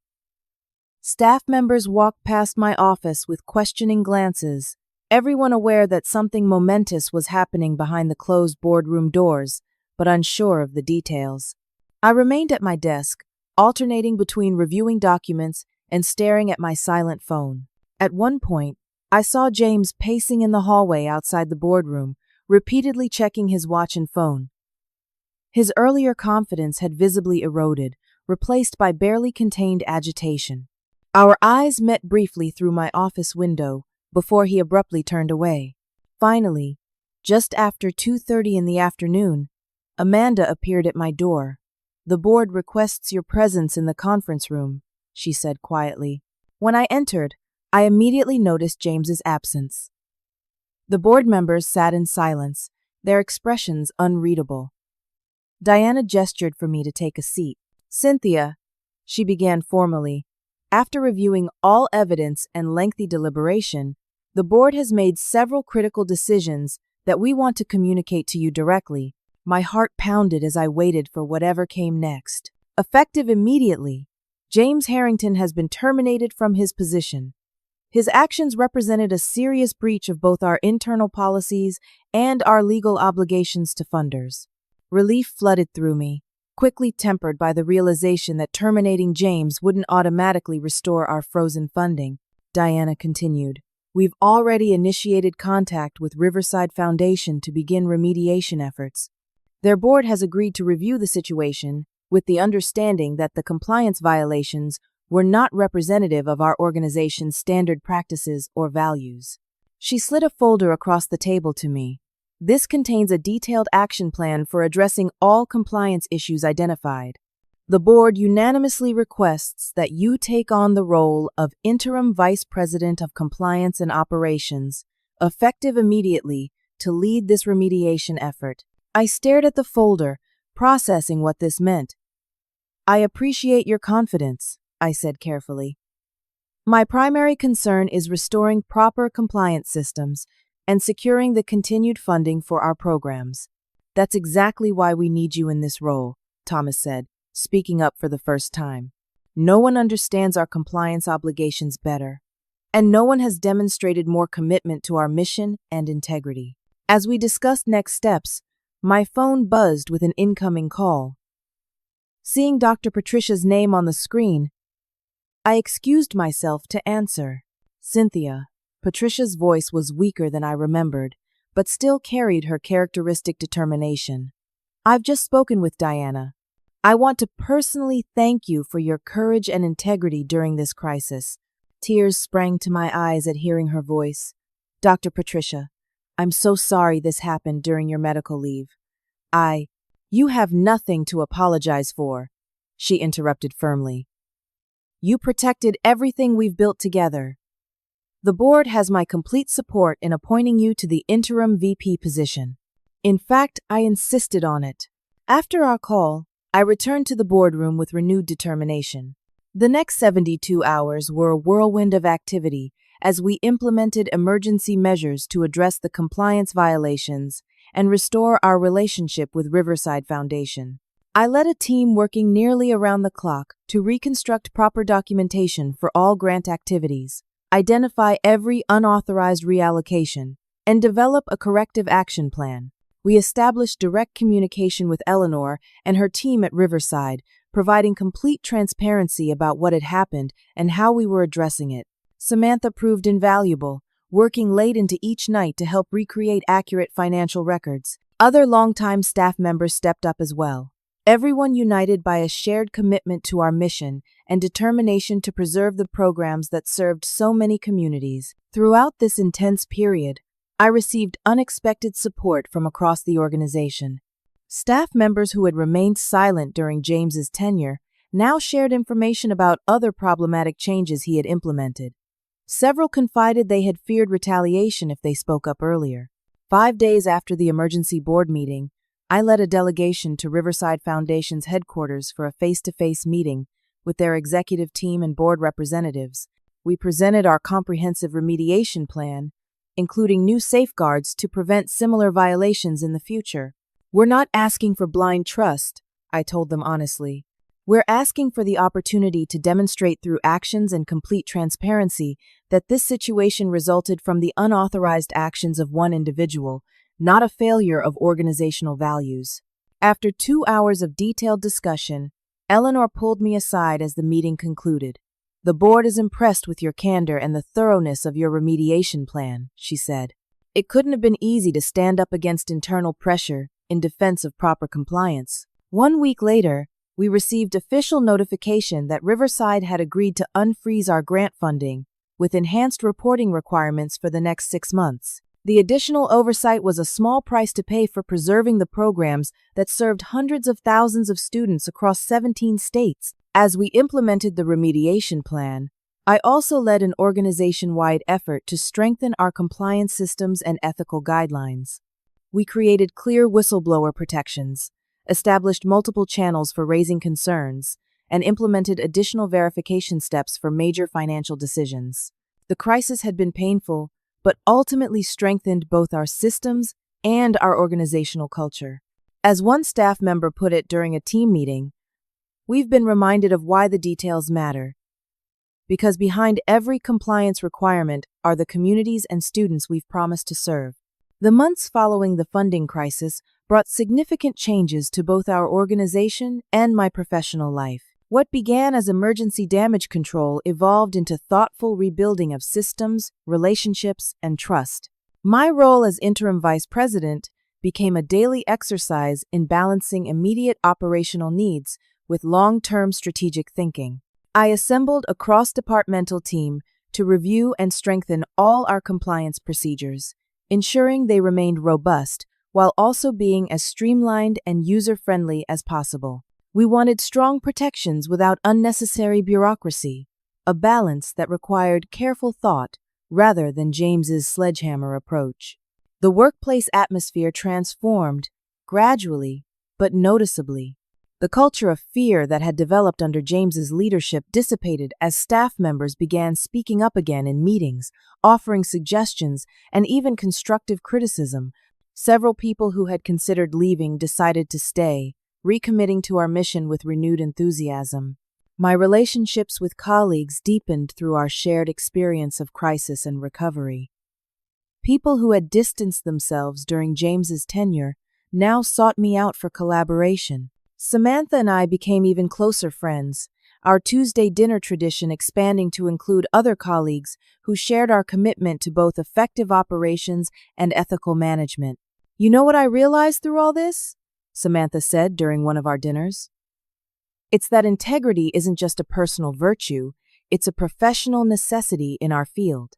Staff members walked past my office with questioning glances, everyone aware that something momentous was happening behind the closed boardroom doors, but unsure of the details. I remained at my desk, alternating between reviewing documents and staring at my silent phone. At one point, I saw James pacing in the hallway outside the boardroom, repeatedly checking his watch and phone. His earlier confidence had visibly eroded, replaced by barely contained agitation. Our eyes met briefly through my office window before he abruptly turned away. Finally, just after 2:30 in the afternoon, Amanda appeared at my door. "The board requests your presence in the conference room," she said quietly. When I entered, I immediately noticed James's absence. The board members sat in silence, their expressions unreadable. Diana gestured for me to take a seat. "Cynthia," she began formally, "after reviewing all evidence and lengthy deliberation, the board has made several critical decisions that we want to communicate to you directly." My heart pounded as I waited for whatever came next. "Effective immediately, James Harrington has been terminated from his position. His actions represented a serious breach of both our internal policies and our legal obligations to funders. Relief flooded through me, quickly tempered by the realization that terminating James wouldn't automatically restore our frozen funding. Diana continued. We've already initiated contact with Riverside Foundation to begin remediation efforts. Their board has agreed to review the situation with the understanding that the compliance violations were not representative of our organization's standard practices or values. She slid a folder across the table to me. This contains a detailed action plan for addressing all compliance issues identified. The board unanimously requests that you take on the role of Interim Vice President of Compliance and Operations, effective immediately, to lead this remediation effort. I stared at the folder, processing what this meant. I appreciate your confidence, I said carefully. My primary concern is restoring proper compliance systems and securing the continued funding for our programs. That's exactly why we need you in this role, Thomas said, speaking up for the first time. No one understands our compliance obligations better, and no one has demonstrated more commitment to our mission and integrity. As we discussed next steps, my phone buzzed with an incoming call. Seeing Dr. Patricia's name on the screen, I excused myself to answer. Cynthia. Patricia's voice was weaker than I remembered, but still carried her characteristic determination. I've just spoken with Diana. I want to personally thank you for your courage and integrity during this crisis. Tears sprang to my eyes at hearing her voice. Dr. Patricia, I'm so sorry this happened during your medical leave. You have nothing to apologize for, she interrupted firmly. You protected everything we've built together. The board has my complete support in appointing you to the interim VP position. In fact, I insisted on it. After our call, I returned to the boardroom with renewed determination. The next 72 hours were a whirlwind of activity as we implemented emergency measures to address the compliance violations and restore our relationship with Riverside Foundation. I led a team working nearly around the clock to reconstruct proper documentation for all grant activities, identify every unauthorized reallocation, and develop a corrective action plan. We established direct communication with Eleanor and her team at Riverside, providing complete transparency about what had happened and how we were addressing it. Samantha proved invaluable, working late into each night to help recreate accurate financial records. Other longtime staff members stepped up as well. Everyone united by a shared commitment to our mission and determination to preserve the programs that served so many communities. Throughout this intense period, I received unexpected support from across the organization. Staff members who had remained silent during James's tenure now shared information about other problematic changes he had implemented. Several confided they had feared retaliation if they spoke up earlier. 5 days after the emergency board meeting, I led a delegation to Riverside Foundation's headquarters for a face-to-face meeting with their executive team and board representatives. We presented our comprehensive remediation plan, including new safeguards to prevent similar violations in the future. We're not asking for blind trust, I told them honestly. We're asking for the opportunity to demonstrate through actions and complete transparency that this situation resulted from the unauthorized actions of one individual, not a failure of organizational values. After 2 hours of detailed discussion, Eleanor pulled me aside as the meeting concluded. The board is impressed with your candor and the thoroughness of your remediation plan, she said. It couldn't have been easy to stand up against internal pressure in defense of proper compliance. 1 week later, we received official notification that Riverside had agreed to unfreeze our grant funding with enhanced reporting requirements for the next 6 months. The additional oversight was a small price to pay for preserving the programs that served hundreds of thousands of students across 17 states. As we implemented the remediation plan, I also led an organization-wide effort to strengthen our compliance systems and ethical guidelines. We created clear whistleblower protections, established multiple channels for raising concerns, and implemented additional verification steps for major financial decisions. The crisis had been painful, but ultimately strengthened both our systems and our organizational culture. As one staff member put it during a team meeting, we've been reminded of why the details matter. because behind every compliance requirement are the communities and students we've promised to serve. The months following the funding crisis brought significant changes to both our organization and my professional life. What began as emergency damage control evolved into thoughtful rebuilding of systems, relationships, and trust. My role as interim vice president became a daily exercise in balancing immediate operational needs with long-term strategic thinking. I assembled a cross-departmental team to review and strengthen all our compliance procedures, ensuring they remained robust while also being as streamlined and user-friendly as possible. We wanted strong protections without unnecessary bureaucracy, a balance that required careful thought rather than James's sledgehammer approach. The workplace atmosphere transformed, gradually, but noticeably. The culture of fear that had developed under James's leadership dissipated as staff members began speaking up again in meetings, offering suggestions, and even constructive criticism. Several people who had considered leaving decided to stay, recommitting to our mission with renewed enthusiasm. My relationships with colleagues deepened through our shared experience of crisis and recovery. People who had distanced themselves during James's tenure now sought me out for collaboration. Samantha and I became even closer friends, our Tuesday dinner tradition expanding to include other colleagues who shared our commitment to both effective operations and ethical management. "You know what I realized through all this?" Samantha said during one of our dinners. "It's that integrity isn't just a personal virtue, it's a professional necessity in our field.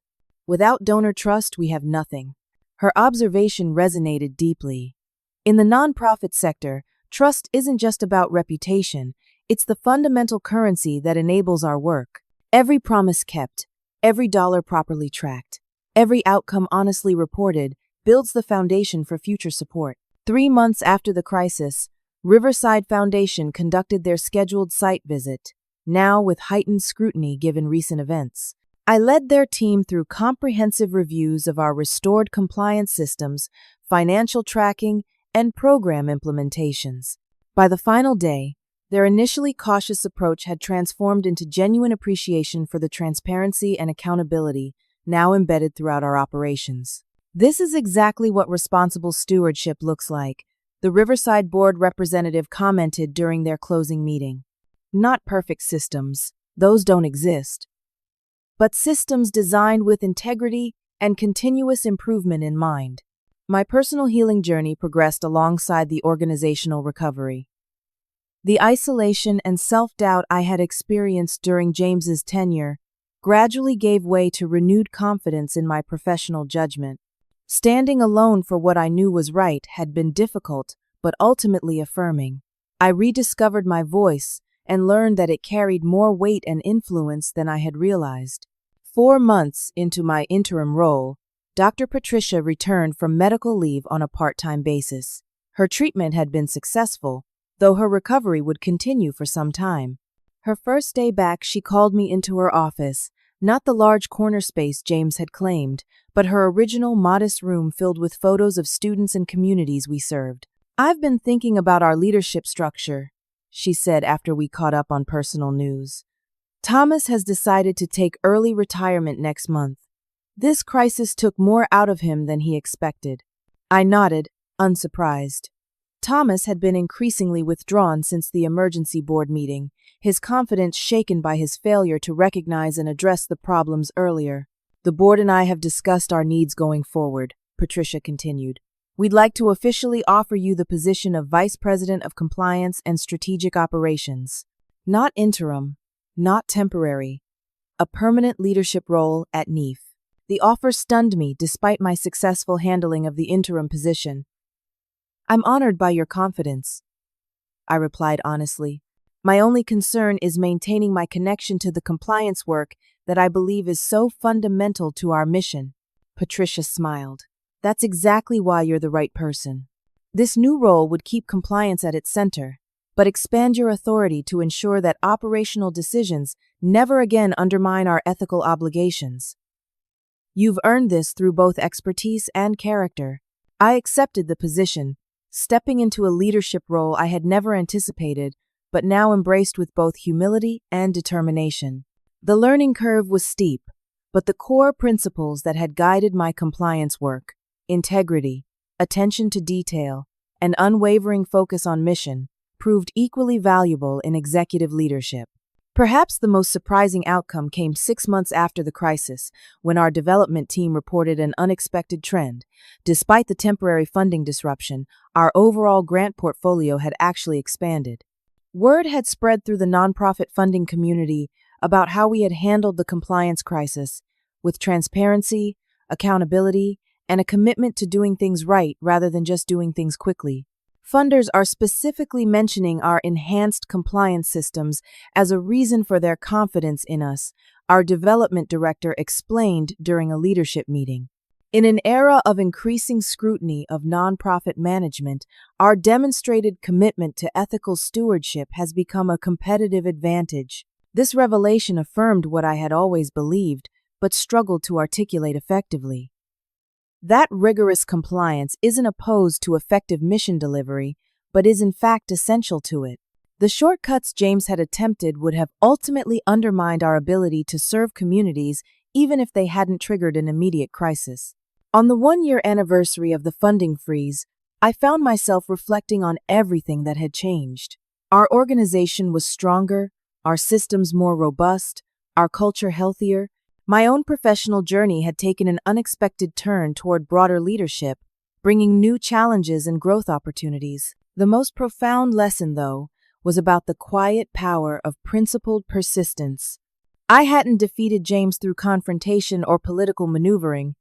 Without donor trust, we have nothing." Her observation resonated deeply. In the nonprofit sector, trust isn't just about reputation, it's the fundamental currency that enables our work. Every promise kept, every dollar properly tracked, every outcome honestly reported builds the foundation for future support. 3 months after the crisis, Riverside Foundation conducted their scheduled site visit, now with heightened scrutiny given recent events. I led their team through comprehensive reviews of our restored compliance systems, financial tracking, and program implementations. By the final day, their initially cautious approach had transformed into genuine appreciation for the transparency and accountability now embedded throughout our operations. "This is exactly what responsible stewardship looks like," the Riverside Board representative commented during their closing meeting. "Not perfect systems, those don't exist, but systems designed with integrity and continuous improvement in mind." My personal healing journey progressed alongside the organizational recovery. The isolation and self-doubt I had experienced during James's tenure gradually gave way to renewed confidence in my professional judgment. Standing alone for what I knew was right had been difficult, but ultimately affirming. I rediscovered my voice and learned that it carried more weight and influence than I had realized. 4 months into my interim role, Dr. Patricia returned from medical leave on a part-time basis. Her treatment had been successful, though her recovery would continue for some time. Her first day back, she called me into her office, not the large corner space James had claimed, but her original modest room filled with photos of students and communities we served. "I've been thinking about our leadership structure," she said after we caught up on personal news. "Thomas has decided to take early retirement next month. This crisis took more out of him than he expected." I nodded, unsurprised. Thomas had been increasingly withdrawn since the emergency board meeting, his confidence shaken by his failure to recognize and address the problems earlier. "The board and I have discussed our needs going forward," Patricia continued. "We'd like to officially offer you the position of Vice President of Compliance and Strategic Operations. Not interim, not temporary, a permanent leadership role at NEEF." The offer stunned me despite my successful handling of the interim position. "I'm honored by your confidence," I replied honestly. "My only concern is maintaining my connection to the compliance work that I believe is so fundamental to our mission." Patricia smiled. "That's exactly why you're the right person. This new role would keep compliance at its center, but expand your authority to ensure that operational decisions never again undermine our ethical obligations. You've earned this through both expertise and character." I accepted the position, stepping into a leadership role I had never anticipated, but now embraced with both humility and determination. The learning curve was steep, but the core principles that had guided my compliance work, integrity, attention to detail, and unwavering focus on mission, proved equally valuable in executive leadership. Perhaps the most surprising outcome came 6 months after the crisis, when our development team reported an unexpected trend. Despite the temporary funding disruption, our overall grant portfolio had actually expanded. Word had spread through the nonprofit funding community about how we had handled the compliance crisis with transparency, accountability, and a commitment to doing things right rather than just doing things quickly. Funders are specifically mentioning our enhanced compliance systems as a reason for their confidence in us, our development director explained during a leadership meeting. In an era of increasing scrutiny of nonprofit management, our demonstrated commitment to ethical stewardship has become a competitive advantage. This revelation affirmed what I had always believed, but struggled to articulate effectively. That rigorous compliance isn't opposed to effective mission delivery, but is in fact essential to it. The shortcuts James had attempted would have ultimately undermined our ability to serve communities even if they hadn't triggered an immediate crisis. On the 1-year anniversary of the funding freeze, I found myself reflecting on everything that had changed. Our organization was stronger, our systems more robust, our culture healthier. My own professional journey had taken an unexpected turn toward broader leadership, bringing new challenges and growth opportunities. The most profound lesson, though, was about the quiet power of principled persistence. I hadn't defeated James through confrontation or political maneuvering.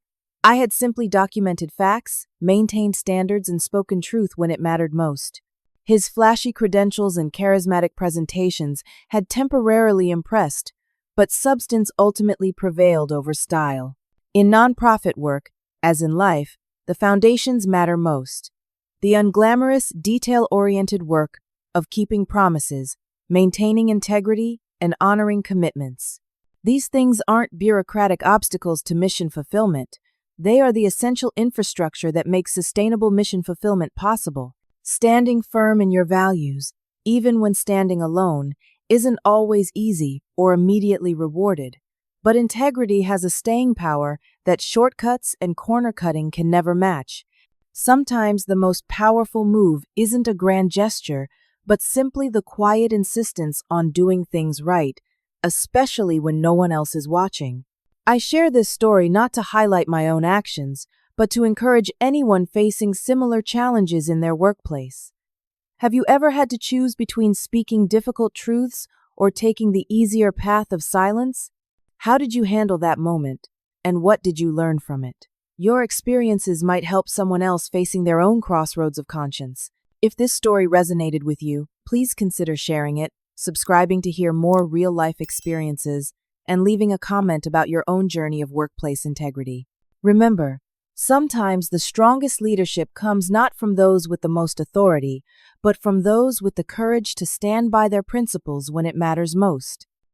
I had simply documented facts, maintained standards, and spoken truth when it mattered most. His flashy credentials and charismatic presentations had temporarily impressed, but substance ultimately prevailed over style. In nonprofit work, as in life, the foundations matter most. The unglamorous, detail-oriented work of keeping promises, maintaining integrity, and honoring commitments. These things aren't bureaucratic obstacles to mission fulfillment. They are the essential infrastructure that makes sustainable mission fulfillment possible. Standing firm in your values, even when standing alone, isn't always easy or immediately rewarded, but integrity has a staying power that shortcuts and corner-cutting can never match. Sometimes the most powerful move isn't a grand gesture, but simply the quiet insistence on doing things right, especially when no one else is watching. I share this story not to highlight my own actions, but to encourage anyone facing similar challenges in their workplace. Have you ever had to choose between speaking difficult truths or taking the easier path of silence? How did you handle that moment, and what did you learn from it? Your experiences might help someone else facing their own crossroads of conscience. If this story resonated with you, please consider sharing it, subscribing to hear more real-life experiences, and leaving a comment about your own journey of workplace integrity. Remember, sometimes the strongest leadership comes not from those with the most authority, but from those with the courage to stand by their principles when it matters most.